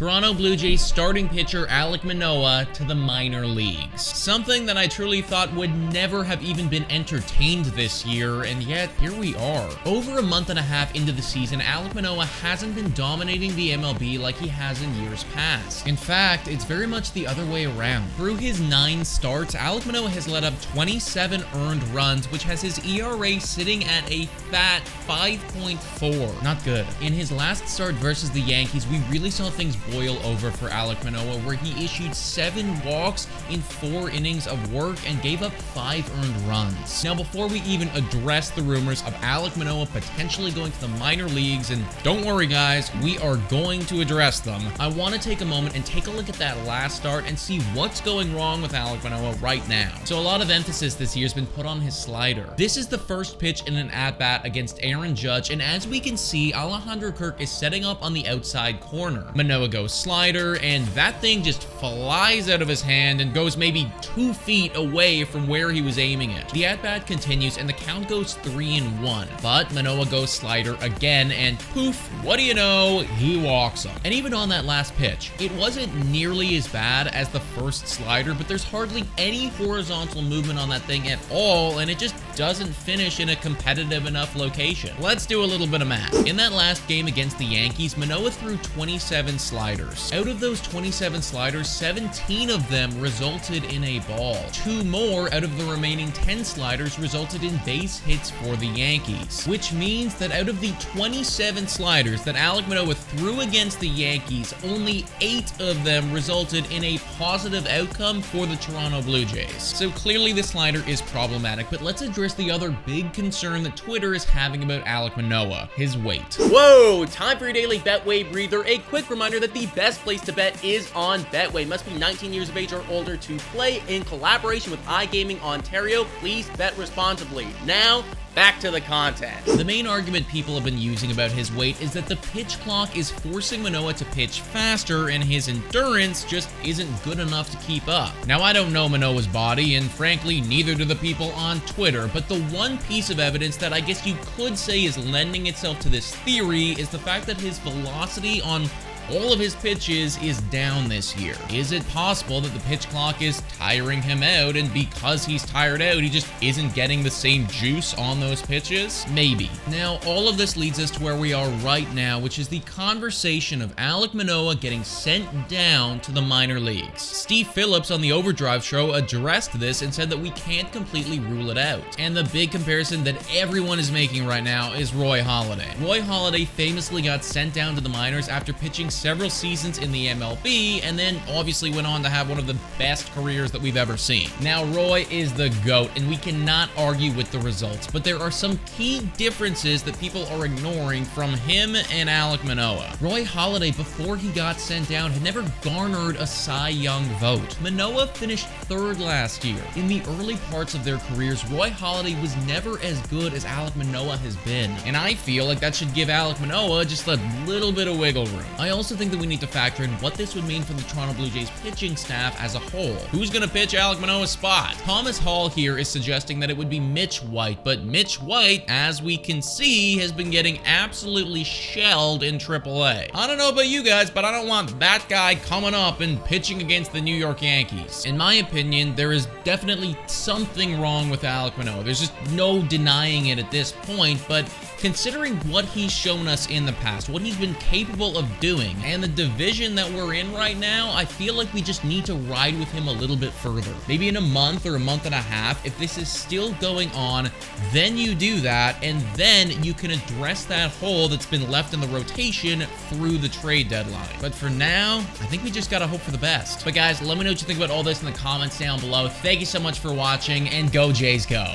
Toronto Blue Jays starting pitcher Alek Manoah to the minor leagues. Something that I truly thought would never have even been entertained this year, and yet here we are. Over a month and a half into the season, Alek Manoah hasn't been dominating the MLB like he has in years past. In fact, it's very much the other way around. Through his 9 starts, Alek Manoah has let up 27 earned runs, which has his ERA sitting at a fat 5.4. Not good. In his last start versus the Yankees, we really saw things boil over for Alek Manoah, where he issued 7 walks in 4 innings of work and gave up 5 earned runs. Now, before we even address the rumors of Alek Manoah potentially going to the minor leagues, and don't worry guys, we are going to address them, I want to take a moment and take a look at that last start and see what's going wrong with Alek Manoah right now. So a lot of emphasis this year has been put on his slider. This is the first pitch in an at-bat against Aaron Judge, and as we can see, Alejandro Kirk is setting up on the outside corner. Manoah goes slider, and that thing just flies out of his hand and goes maybe 2 feet away from where he was aiming it. The at-bat continues, and the count goes 3-1, but Manoah goes slider again, and poof, what do you know, he walks him. And even on that last pitch, it wasn't nearly as bad as the first slider, but there's hardly any horizontal movement on that thing at all, and it just doesn't finish in a competitive enough location. Let's do a little bit of math. In that last game against the Yankees, Manoah threw 27 sliders. Out of those 27 sliders, 17 of them resulted in a ball. 2 more out of the remaining 10 sliders resulted in base hits for the Yankees, which means that out of the 27 sliders that Alek Manoah threw against the Yankees, only 8 of them resulted in a positive outcome for the Toronto Blue Jays. So clearly the slider is problematic, but let's address the other big concern that Twitter is having about Alek Manoah, his weight. Whoa, time for your daily Betway breather. A quick reminder that the best place to bet is on Betway. Must be 19 years of age or older to play. In collaboration with iGaming Ontario, please bet responsibly. Now, back to the content. The main argument people have been using about his weight is that the pitch clock is forcing Manoah to pitch faster and his endurance just isn't good enough to keep up. Now, I don't know Manoah's body, and frankly, neither do the people on Twitter, but the one piece of evidence that I guess you could say is lending itself to this theory is the fact that his velocity on all of his pitches is down this year. Is it possible that the pitch clock is tiring him out, and because he's tired out, he just isn't getting the same juice on those pitches? Maybe. Now, all of this leads us to where we are right now, which is the conversation of Alek Manoah getting sent down to the minor leagues. Steve Phillips on the Overdrive show addressed this and said that we can't completely rule it out. And the big comparison that everyone is making right now is Roy Halladay. Roy Halladay famously got sent down to the minors after pitching several seasons in the MLB, and then obviously went on to have one of the best careers that we've ever seen. Now, Roy is the GOAT, and we cannot argue with the results, but there are some key differences that people are ignoring from him and Alek Manoah. Roy Halladay, before he got sent down, had never garnered a Cy Young vote. Manoah finished 3rd last year. In the early parts of their careers, Roy Halladay was never as good as Alek Manoah has been, and I feel like that should give Alek Manoah just a little bit of wiggle room. I also think that we need to factor in what this would mean for the Toronto Blue Jays pitching staff as a whole. Who's going to pitch Alek Manoah's spot? Thomas Hall here is suggesting that it would be Mitch White, but Mitch White, as we can see, has been getting absolutely shelled in AAA. I don't know about you guys, but I don't want that guy coming up and pitching against the New York Yankees. In my opinion, there is definitely something wrong with Alek Manoah. There's just no denying it at this point, but considering what he's shown us in the past, what he's been capable of doing, and the division that we're in right now, I feel like we just need to ride with him a little bit further. Maybe in a month or a month and a half, if this is still going on, then you do that, and then you can address that hole that's been left in the rotation through the trade deadline. But for now, I think we just gotta hope for the best. But guys, let me know what you think about all this in the comments down below. Thank you so much for watching, and go Jays go!